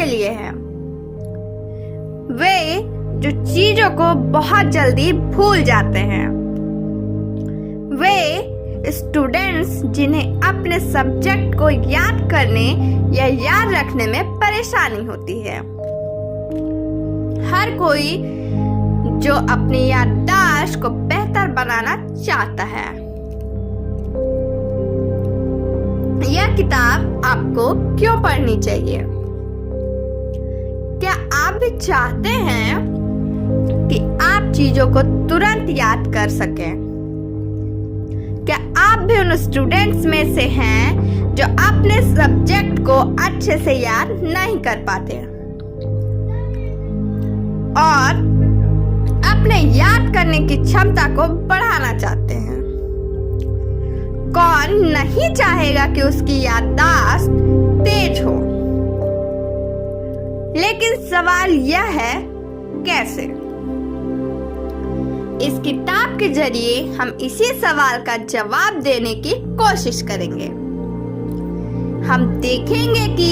के लिए है। वे जो चीजों को बहुत जल्दी भूल जाते हैं। वे स्टूडेंट्स जिन्हें अपने सब्जेक्ट को याद करने या याद रखने में परेशानी होती है। हर कोई जो अपनी याददाश्त को बेहतर बनाना चाहता है। यह किताब आपको क्यों पढ़नी चाहिए? क्या आप भी चाहते हैं कि आप चीजों को तुरंत याद कर सकें? क्या आप भी उन स्टूडेंट्स में से हैं जो अपने सब्जेक्ट को अच्छे से याद नहीं कर पाते और अपने याद करने की क्षमता को बढ़ाना चाहते हैं? कौन नहीं चाहेगा कि उसकी याददाश्त तेज हो? लेकिन सवाल यह है, कैसे? इस किताब के जरिए हम इसी सवाल का जवाब देने की कोशिश करेंगे। हम देखेंगे कि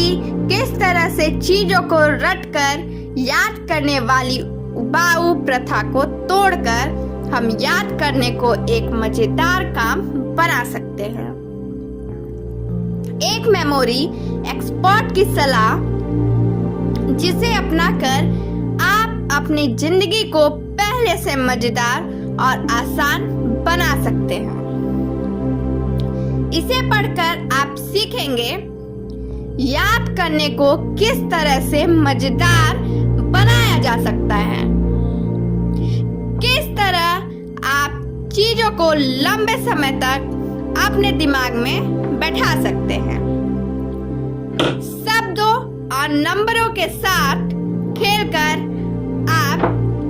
किस तरह से चीजों को रटकर याद करने वाली उबाऊ प्रथा को तोड़कर हम याद करने को एक मजेदार काम बना सकते हैं। एक मेमोरी एक्सपर्ट की सलाह, जिसे अपनाकर आप अपनी जिंदगी को पहले से मजेदार और आसान बना सकते हैं। इसे पढ़कर आप सीखेंगे याद करने को किस तरह से मजेदार बनाया जा सकता है, किस तरह आप चीजों को लंबे समय तक अपने दिमाग में बैठा सकते हैं। शब्दों और नंबरों के साथ खेलकर आप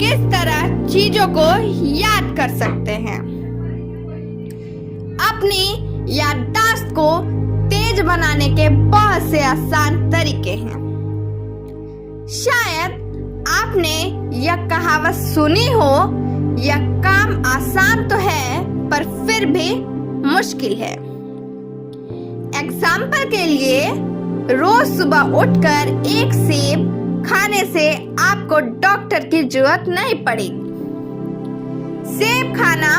किस तरह चीजों को याद कर सकते हैं। अपनी याददाश्त को तेज बनाने के बहुत से आसान तरीके हैं। शायद आपने यह कहावत सुनी हो, यह काम आसान तो है पर फिर भी मुश्किल है। एग्जाम्पल के लिए, रोज सुबह उठकर एक सेब खाने से आपको डॉक्टर की जरूरत नहीं पड़ेगी। सेब खाना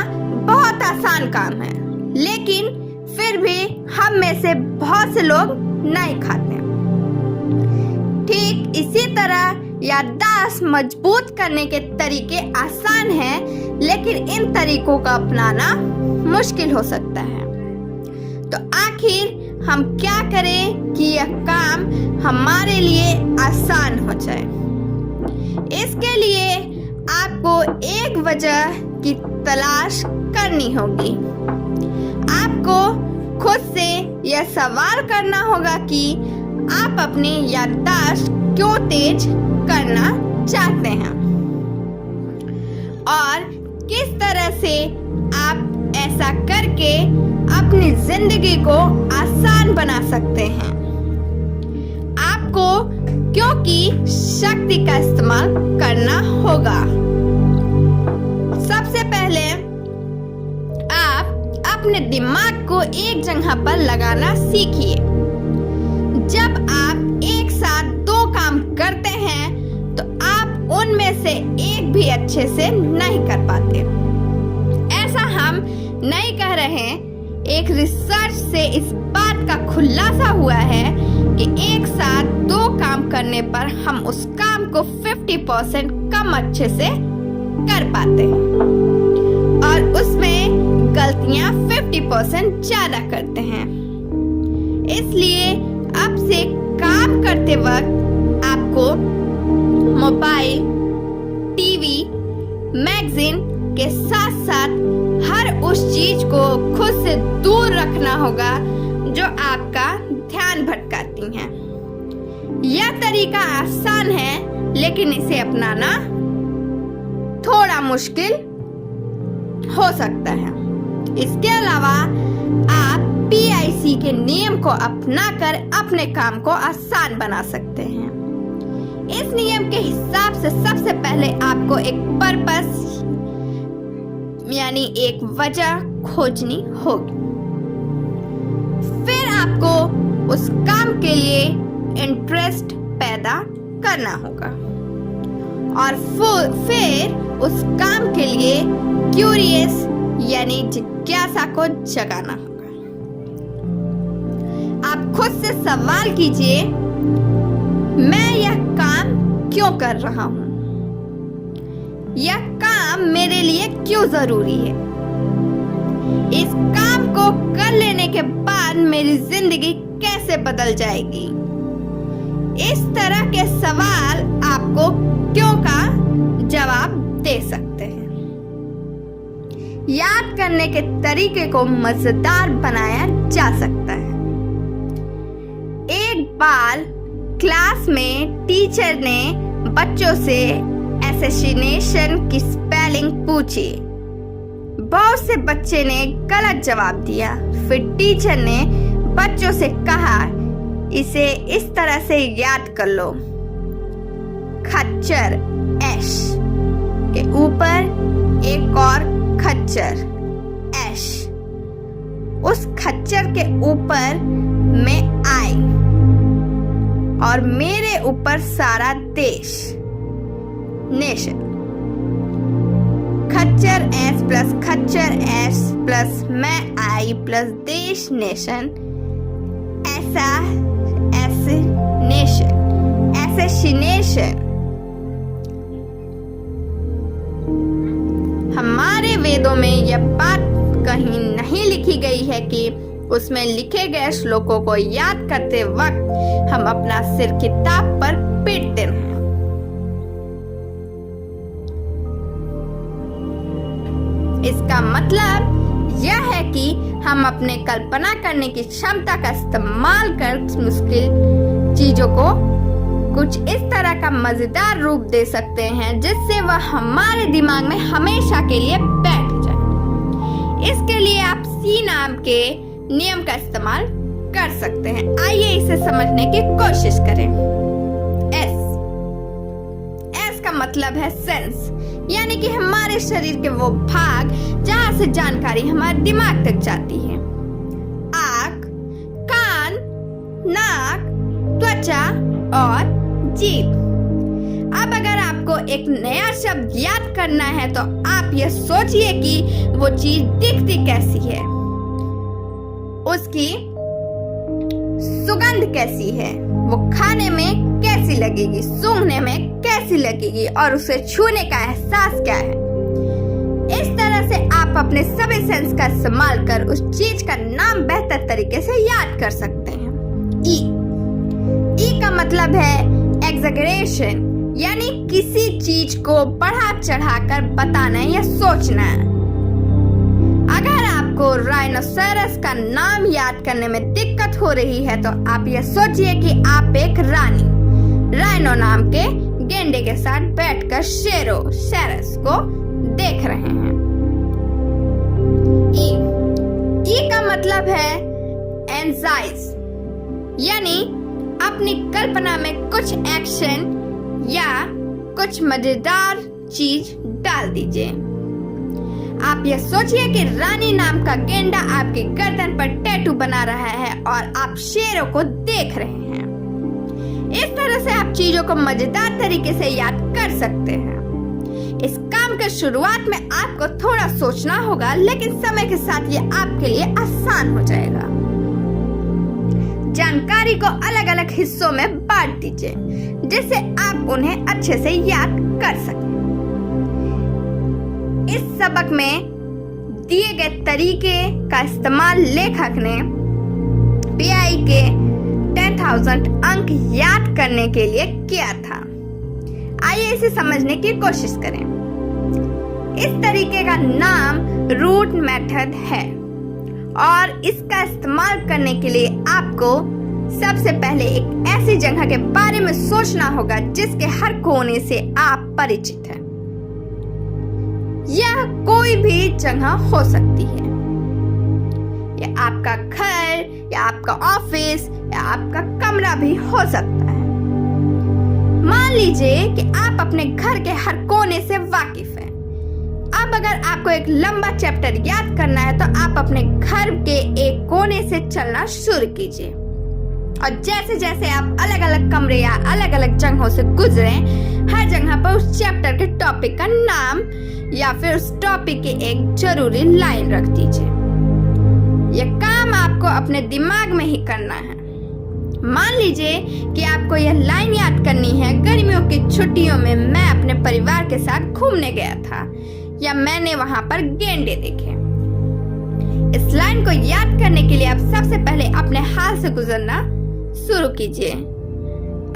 बहुत आसान काम है, लेकिन फिर भी हम में से बहुत से लोग नहीं खाते। ठीक इसी तरह याददाश्त मजबूत करने के तरीके आसान हैं, लेकिन इन तरीकों का अपनाना मुश्किल हो सकता है। तो आखिर हम क्या करें कि यह काम हमारे लिए आसान हो जाए? इसके लिए आपको एक वजह की तलाश करनी होगी। आपको खुद से यह सवाल करना होगा कि आप अपनी याददाश्त क्यों तेज करना चाहते हैं और किस तरह से आप ऐसा करके अपनी जिंदगी को आसान बना सकते हैं। आपको क्योंकि शक्ति का इस्तेमाल करना होगा। सबसे पहले आप अपने दिमाग को एक जगह पर लगाना सीखिए। जब आप एक साथ दो काम करते हैं तो आप उनमें से एक भी अच्छे से नहीं कर पाते। ऐसा हम नहीं कह रहे। एक रिसर्च से इस बात का खुलासा हुआ है कि एक साथ दो काम करने पर हम उस काम को 50% कम अच्छे से कर पाते हैं और उसमें गलतियां 50% ज्यादा करते हैं। इसलिए अब से काम करते वक्त आपको मोबाइल, टीवी, मैगजीन के साथ साथ हर उस चीज को खुद से दूर रखना होगा जो आपका ध्यान भटकाती हैं। यह तरीका आसान है, लेकिन इसे अपनाना थोड़ा मुश्किल हो सकता है। इसके अलावा आप PIC के नियम को अपनाकर अपने काम को आसान बना सकते हैं। इस नियम के हिसाब से सबसे पहले आपको एक पर्पस यानी एक वजह खोजनी होगी। फिर आपको उस काम के लिए इंटरेस्ट पैदा करना होगा और फिर उस काम के लिए क्यूरियस यानी जिज्ञासा को जगाना होगा। आप खुद से सवाल कीजिए, मैं यह काम क्यों कर रहा हूं? यह काम मेरे लिए क्यों जरूरी है? इस काम को कर लेने के बाद मेरी जिंदगी कैसे बदल जाएगी? इस तरह के सवाल आपको क्यों का जवाब दे सकते हैं। याद करने के तरीके को मजेदार बनाया जा सकता है। एक बार क्लास में टीचर ने बच्चों से असैसिनेशन की स्पेलिंग पूछी। बहुत से बच्चे ने गलत जवाब दिया। फिर टीचर ने बच्चों से कहा, इसे इस तरह से याद कर लो, खच्चर एश के ऊपर एक और खच्चर एश, उस खच्चर के ऊपर मैं आई और मेरे ऊपर सारा देश नेशन। खच्चर एस प्लस खच्चर एस प्लस मैं आई प्लस देश नेशन, ऐसा एसेसिनेशन। हमारे वेदों में यह बात कहीं नहीं लिखी गई है कि उसमें लिखे गए श्लोकों को याद करते वक्त हम अपना सिर किताब पर पीटते हैं। इसका मतलब यह है कि हम अपने कल्पना करने की क्षमता का इस्तेमाल कर मुश्किल चीजों को कुछ इस तरह का मजेदार रूप दे सकते हैं जिससे वह हमारे दिमाग में हमेशा के लिए बैठ जाए। इसके लिए आप सी नाम के नियम का इस्तेमाल कर सकते हैं। आइए इसे समझने की कोशिश करें। एस का मतलब है सेंस, यानी कि हमारे शरीर के वो भाग जहां से जानकारी हमारे दिमाग तक जाती है। आँख, कान, नाक, त्वचा और जीभ। अब अगर आपको एक नया शब्द याद करना है तो आप यह सोचिए कि वो चीज दिखती कैसी है, उसकी सुगंध कैसी है, वो खाने में कैसी लगेगी, सूंघने में कैसी लगेगी और उसे छूने का एहसास क्या है। इस तरह से आप अपने सभी सेंस का इस्तेमाल कर उस चीज का नाम बेहतर तरीके से याद कर सकते हैं। ई का मतलब है एग्जैगरेशन, यानी किसी चीज को बढ़ा चढ़ाकर बताना या सोचना। अगर आपको राइनोसेरस का नाम याद करने में दिक्कत हो रही है तो आप यह सोचिए कि आप एक रानी राइनो नाम के गेंडे के साथ बैठकर शेरोसेरस को देख रहे हैं। ई का मतलब है एंजाइज, यानी अपनी कल्पना में कुछ एक्शन या कुछ मजेदार चीज डाल दीजिए। आप यह सोचिए कि रानी नाम का गेंडा आपकी गर्दन पर टैटू बना रहा है और आप शेरों को देख रहे हैं। इस तरह से आप चीजों को मजेदार तरीके से याद कर सकते हैं। इस काम के शुरुआत में आपको थोड़ा सोचना होगा, लेकिन समय के साथ ये आपके लिए आसान हो जाएगा। जानकारी को अलग अलग हिस्सों में बांट दीजिए जिससे आप उन्हें अच्छे से याद कर सकें। इस सबक में दिए गए तरीके का इस्तेमाल लेखक ने पीआई के 10,000 अंक याद करने के लिए किया था। आइए इसे समझने की कोशिश करें। इस तरीके का नाम रूट मेथड है और इसका इस्तेमाल करने के लिए आपको सबसे पहले एक ऐसी जगह के बारे में सोचना होगा जिसके हर कोने से आप परिचित हैं। यह कोई भी जगह हो सकती है। यह आपका घर या आपका ऑफिस या आपका कमरा भी हो सकता है। मान लीजिए कि आप अपने घर के हर कोने से वाकिफ हैं। अब अगर आपको एक लंबा चैप्टर याद करना है तो आप अपने घर के एक कोने से चलना शुरू कीजिए। और जैसे जैसे आप अलग अलग कमरे या अलग अलग जगहों से गुजरे, हर जगह पर उस चैप्टर के टॉपिक का नाम या फिर उस टॉपिक की एक जरूरी लाइन रख दीजिए। यह काम आपको अपने दिमाग में ही करना है। मान लीजिए कि आपको यह लाइन याद करनी है, गर्मियों की छुट्टियों में मैं अपने परिवार के साथ घूमने गया था, या मैंने वहां पर गेंडे देखे। इस लाइन को याद करने के लिए आप सबसे पहले अपने हाल से गुजरना शुरू कीजिए।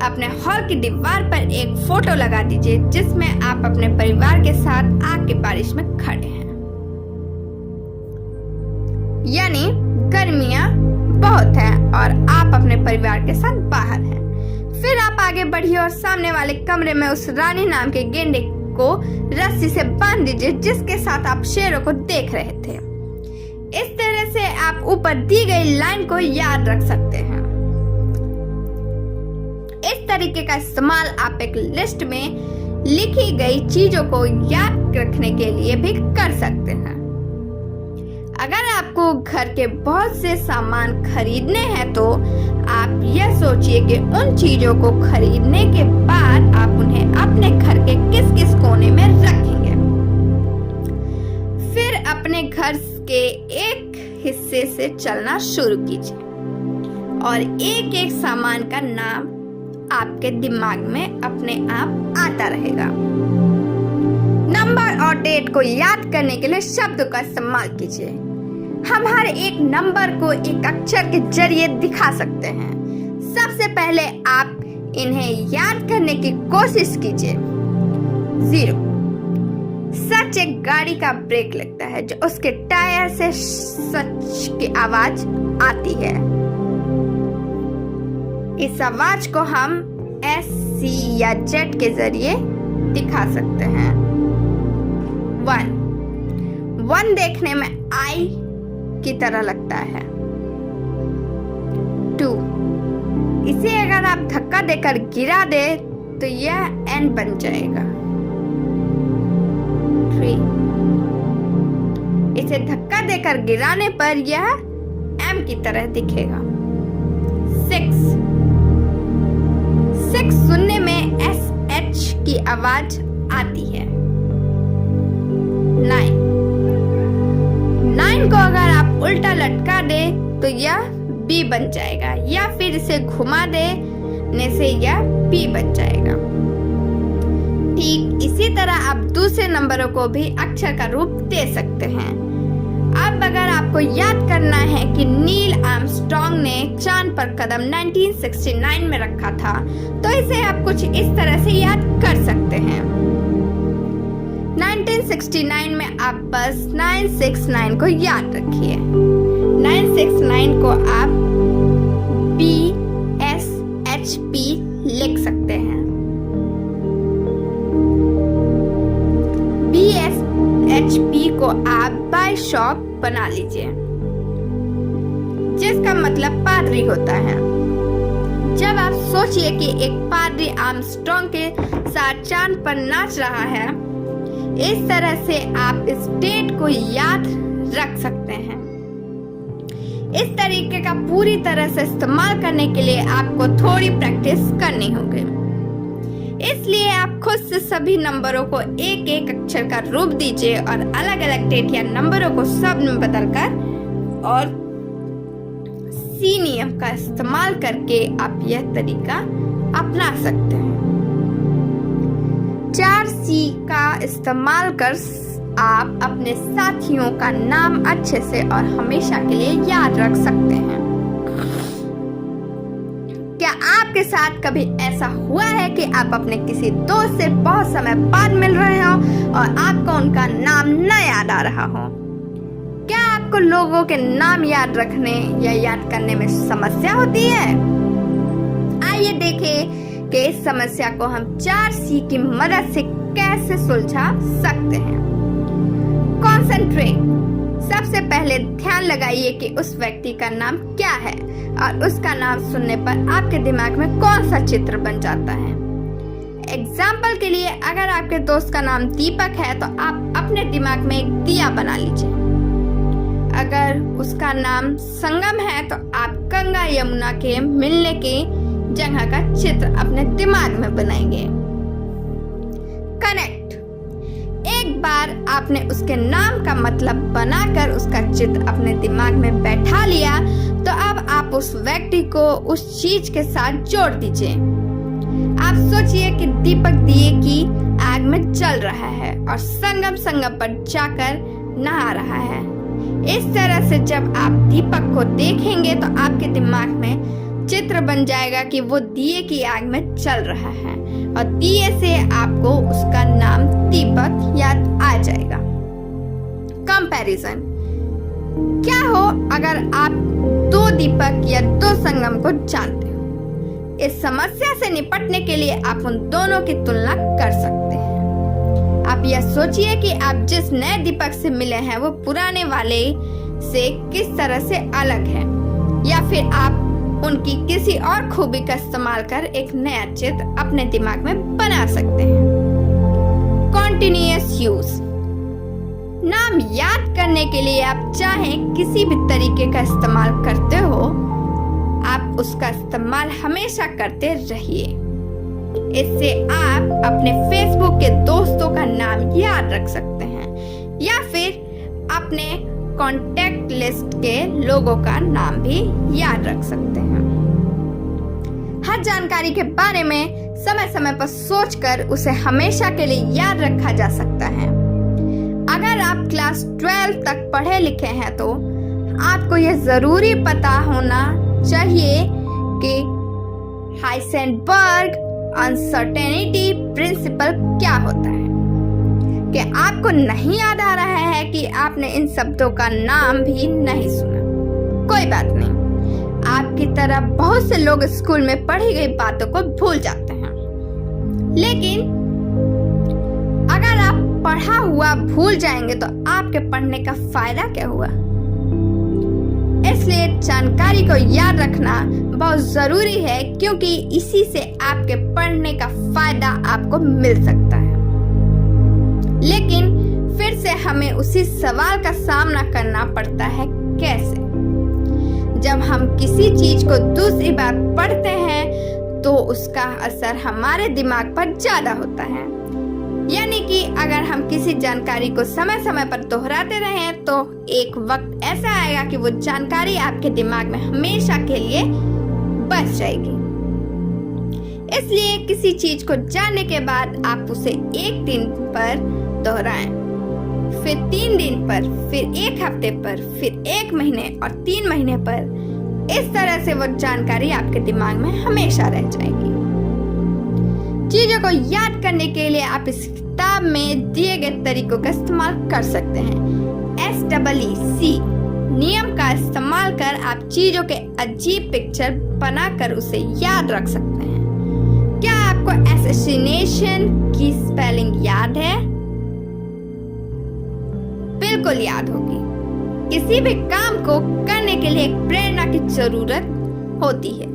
अपने हॉल की दीवार पर एक फोटो लगा दीजिए जिसमें आप अपने परिवार के साथ आग की बारिश में खड़े हैं, यानी गर्मियां बहुत है और आप अपने परिवार के साथ बाहर हैं। फिर आप आगे बढ़िए और सामने वाले कमरे में उस रानी नाम के गेंडे को रस्सी से बांध दीजिए जिसके साथ आप शेरों को देख रहे थे। इस तरह से आप ऊपर दी गई लाइन को याद रख सकते हैं। इस तरीके का इस्तेमाल आप एक लिस्ट में लिखी गई चीजों को याद रखने के लिए भी कर सकते हैं। अगर आपको घर के बहुत से सामान खरीदने हैं तो आप यह सोचिए कि उन चीजों को खरीदने के बाद आप उन्हें अपने घर के किस किस कोने में रखेंगे। फिर अपने घर के एक हिस्से से चलना शुरू कीजिए और एक एक सामान का नाम आपके दिमाग में अपने आप आता रहेगा। नंबर और डेट को याद करने के लिए शब्द का इस्तेमाल कीजिए। हम हर एक नंबर को एक अक्षर के जरिए दिखा सकते हैं। सबसे पहले आप इन्हें याद करने की कोशिश कीजिए। 0 सच एक गाड़ी का ब्रेक लगता है जो उसके टायर से सच की आवाज आती है। इस आवाज को हम S, C या Z के जरिए दिखा सकते हैं। 1 देखने में I की तरह लगता है। 2 इसे अगर आप धक्का देकर गिरा दे तो यह N बन जाएगा। 3 इसे धक्का देकर गिराने पर यह M की तरह दिखेगा। 6 सुनने में SH की आवाज आती है। 9 को अगर आप उल्टा लटका दे तो यह B बन जाएगा, या फिर इसे घुमा देने से यह P बन जाएगा। ठीक इसी तरह आप दूसरे नंबरों को भी अक्षर का रूप दे सकते हैं। अब अगर आपको याद करना है कि नील आर्मस्ट्रांग ने चांद पर कदम 1969 में रखा था, तो इसे आप कुछ इस तरह से याद कर सकते हैं। 1969 में आप बस 969 को याद रखिए। 969 को आप BSHP लिख सकते हैं। BSHP को आप बाइशॉप बना लीजिए, जिसका मतलब पादरी होता है। जब आप सोचिए कि एक पादरी आर्मस्ट्रांग के साथ चांद पर नाच रहा है, इस तरह से आप इस डेट को याद रख सकते हैं। इस तरीके का पूरी तरह से इस्तेमाल करने के लिए आपको थोड़ी प्रैक्टिस करनी होगी। इसलिए आप खुद से सभी नंबरों को एक एक अक्षर का रूप दीजिए और अलग अलग डेट या नंबरों को शब्द में बदलकर और C नियम का इस्तेमाल करके आप यह तरीका अपना सकते हैं। 4C का इस्तेमाल कर आप अपने साथियों का नाम अच्छे से और हमेशा के लिए याद रख सकते हैं। क्या आपके साथ कभी ऐसा हुआ है कि आप अपने किसी दोस्त से बहुत समय बाद मिल रहे हो और आपको उनका नाम न याद आ रहा हो? क्या आपको लोगों के नाम याद रखने या याद करने में समस्या होती है? आइए देखें कि इस समस्या को हम 4C की मदद से कैसे सुलझा सकते हैं। कॉन्सेंट्रेट। सबसे पहले ध्यान लगाइए कि उस व्यक्ति का नाम क्या है और उसका नाम सुनने पर आपके दिमाग में कौन सा चित्र बन जाता है। एग्जाम्पल के लिए, अगर आपके दोस्त का नाम दीपक है तो आप अपने दिमाग में एक दिया बना लीजिए। अगर उसका नाम संगम है तो आप गंगा यमुना के मिलने की जगह का चित्र अपने दिमाग में बनाएंगे। कनेक्ट, एक बार आपने उसके नाम का मतलब बनाकर उसका चित्र अपने दिमाग में बैठा लिया तो अब आप उस व्यक्ति को उस चीज के साथ जोड़ दीजिए। आप सोचिए कि दीपक दिए की आग में जल रहा है और संगम पर जाकर नहा रहा है। इस तरह से जब आप दीपक को देखेंगे तो आपके दिमाग में चित्र बन जाएगा कि वो दिए की आग में चल रहा है और दिए से आपको उसका नाम दीपक याद आ जाएगा। कंपैरिजन, क्या हो अगर आप दो दीपक या दो संगम को जानते हो? इस समस्या से निपटने के लिए आप उन दोनों की तुलना कर सकते हैं। आप यह सोचिए कि आप जिस नए दीपक से मिले हैं वो पुराने वाले से किस तरह से अलग है, या फिर आप उनकी किसी और खूबी का इस्तेमाल कर एक नया चित्र अपने दिमाग में बना सकते हैं। कॉन्टिन्यूअस यूज, नाम याद करने के लिए आप चाहें किसी भी तरीके का इस्तेमाल करते हो, आप उसका इस्तेमाल हमेशा करते रहिए। इससे आप अपने फेसबुक के दोस्तों का नाम याद रख सकते हैं या फिर अपने कॉन्टेक्ट लिस्ट के लोगों का नाम भी याद रख सकते हैं। हर जानकारी के बारे में समय समय पर सोचकर उसे हमेशा के लिए याद रखा जा सकता है। अगर आप क्लास 12 तक पढ़े लिखे हैं तो आपको यह जरूरी पता होना चाहिए कि हाइसेनबर्ग अनसर्टेनिटी प्रिंसिपल क्या होता है। कि आपको नहीं याद आ रहा है कि आपने इन शब्दों का नाम भी नहीं सुना, कोई बात नहीं। आपकी तरह बहुत से लोग स्कूल में पढ़ी गई बातों को भूल जाते हैं, लेकिन अगर आप पढ़ा हुआ भूल जाएंगे तो आपके पढ़ने का फायदा क्या हुआ? इसलिए जानकारी को याद रखना बहुत जरूरी है, क्योंकि इसी से आपके पढ़ने का फायदा आपको मिल सकता है। लेकिन फिर से हमें उसी सवाल का सामना करना पड़ता है, कैसे? जब हम किसी चीज को दूसरी बार पढ़ते हैं तो उसका असर हमारे दिमाग पर ज्यादा होता है। यानी कि अगर हम किसी जानकारी को समय समय पर दोहराते रहें तो एक वक्त ऐसा आएगा कि वो जानकारी आपके दिमाग में हमेशा के लिए बच जाएगी। इसलिए किसी चीज को जानने के बाद आप उसे एक दिन पर दोहराएं, फिर 3 दिन पर, फिर 1 हफ्ते पर, फिर 1 महीने और 3 महीने पर। इस तरह से वो जानकारी आपके दिमाग में हमेशा रह जाएगी। चीजों को याद करने के लिए आप इस किताब में दिए गए तरीकों का इस्तेमाल कर सकते हैं। SEEC नियम का इस्तेमाल कर आप चीजों के अजीब पिक्चर बनाकर उसे याद रख सकते हैं। क्या आपको असैसिनेशन की स्पेलिंग याद है? बिल्कुल याद होगी। किसी भी काम को करने के लिए एक प्रेरणा की जरूरत होती है।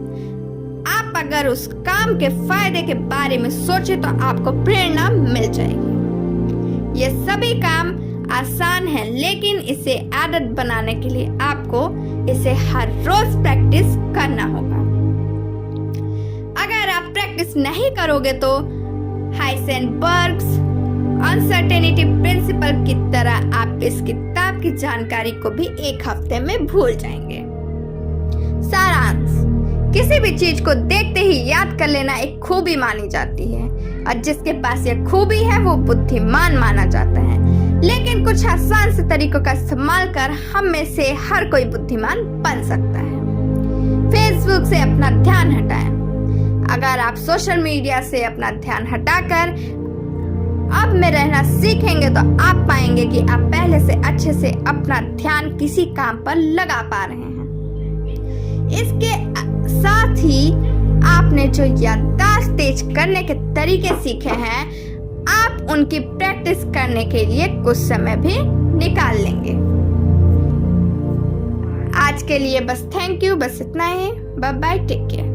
आप अगर उस काम के फायदे के बारे में सोचे तो आपको प्रेरणा मिल जाएगी। ये सभी काम आसान है, लेकिन इसे आदत बनाने के लिए आपको इसे हर रोज प्रैक्टिस करना होगा। अगर आप प्रैक्टिस नहीं करोगे तो हाइसेनबर्ग्स अनसर्टेनिटी प्रिंसिपल की तरह आप इस किताब की जानकारी को भी 1 हफ्ते में भूल जाएंगे। सारांश, किसी भी चीज को देखते ही याद कर लेना एक खूबी मानी जाती है और जिसके पास यह खूबी है वो बुद्धिमान माना जाता है। लेकिन कुछ आसान से तरीकों का इस्तेमाल कर हम में से हर कोई बुद्धिमान बन सकता है। फेसबुक से अपना ध्यान हटाएं। अगर आप सोशल मीडिया से अपना ध्यान हटाकर अब में रहना सीखेंगे तो आप पाएंगे कि आप पहले से अच्छे से अपना ध्यान किसी काम पर लगा पा रहे हैं। इसके साथ ही आपने जो याददाश्त तेज करने के तरीके सीखे हैं, आप उनकी प्रैक्टिस करने के लिए कुछ समय भी निकाल लेंगे। आज के लिए बस थैंक यू, बस इतना ही। Bye bye, take care.